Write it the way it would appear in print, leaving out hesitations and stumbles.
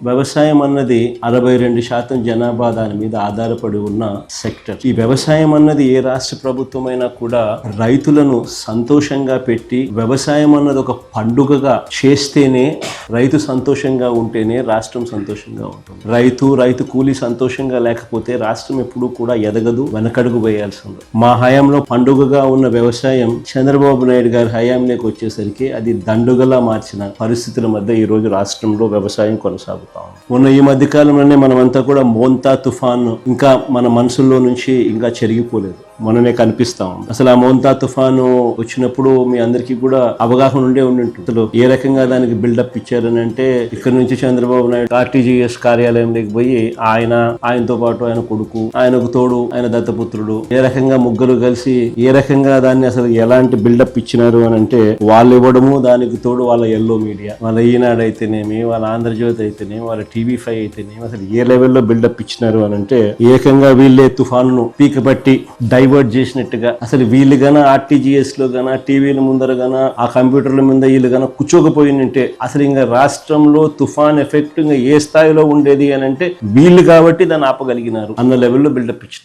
వ్యవసాయం అన్నది 62% జనాభా దాని మీద ఆధారపడి ఉన్న సెక్టర్. ఈ వ్యవసాయం అన్నది ఏ రాష్ట్ర ప్రభుత్వమైనా కూడా రైతులను సంతోషంగా పెట్టి వ్యవసాయం అన్నది ఒక పండుగగా చేస్తేనే, రైతు సంతోషంగా ఉంటేనే రాష్ట్రం సంతోషంగా ఉంటుంది. రైతు కూలీ సంతోషంగా లేకపోతే రాష్ట్రం ఎప్పుడూ కూడా ఎదగదు, వెనకడుగు వేయాల్సింది. మా హయాంలో పండుగగా ఉన్న వ్యవసాయం చంద్రబాబు నాయుడు గారి హయాంలోకి వచ్చేసరికి అది దండుగలా మార్చిన పరిస్థితుల మధ్య ఈ రోజు రాష్ట్రంలో వ్యవసాయం కొనసాగుతుంది. మొన్న ఈ మధ్య కాలంలోనే మనమంతా కూడా మోంతా తుఫాను ఇంకా మన మనసుల్లో నుంచి ఇంకా చెరిగిపోలేదు, మొన్ననే కనిపిస్తాం. అసలు ఆ మోంతా తుఫాను వచ్చినప్పుడు మీ అందరికీ కూడా అవగాహన ఉండే ఉంటుంది. అసలు ఏ రకంగా దానికి బిల్డప్ ఇచ్చారని అంటే, ఇక్కడ నుంచి చంద్రబాబు నాయుడు RTGS కార్యాలయంలోకి పోయి ఆయనతో పాటు ఆయన కొడుకు, ఆయనకు తోడు ఆయన దత్తపుత్రుడు, ఏ రకంగా ముగ్గురు కలిసి ఏ రకంగా దాన్ని అసలు ఎలాంటి బిల్డప్ ఇచ్చినారు అని అంటే, వాళ్ళు ఇవ్వడము, దానికి తోడు వాళ్ళ ఎల్లో మీడియా, వాళ్ళ ఈనాడు అయితేనేమి, వాళ్ళ ఆంధ్రజ్యోతి అయితేనేమి, వాళ్ళ TV5 అయితేనేమి, అసలు ఏ లెవెల్లో బిల్డప్ ఇచ్చినారు అని అంటే, ఏకంగా వీళ్ళే తుఫాను పీకబట్టి డైవర్ట్ చేసినట్టుగా, అసలు వీళ్ళు గాన RTGS లో గాన టీవీల ముందర గాన ఆ కంప్యూటర్ల మీద వీళ్ళు గాన కూర్చోకపోయినంటే అసలు ఇంకా రాష్ట్రంలో తుఫాన్ ఎఫెక్ట్ ఇంకా ఏ స్థాయిలో ఉండేది అని అంటే, వీళ్ళు కాబట్టి దాన్ని ఆపగలిగినారు అన్న లెవెల్లో బిల్డప్ ఇచ్చింది.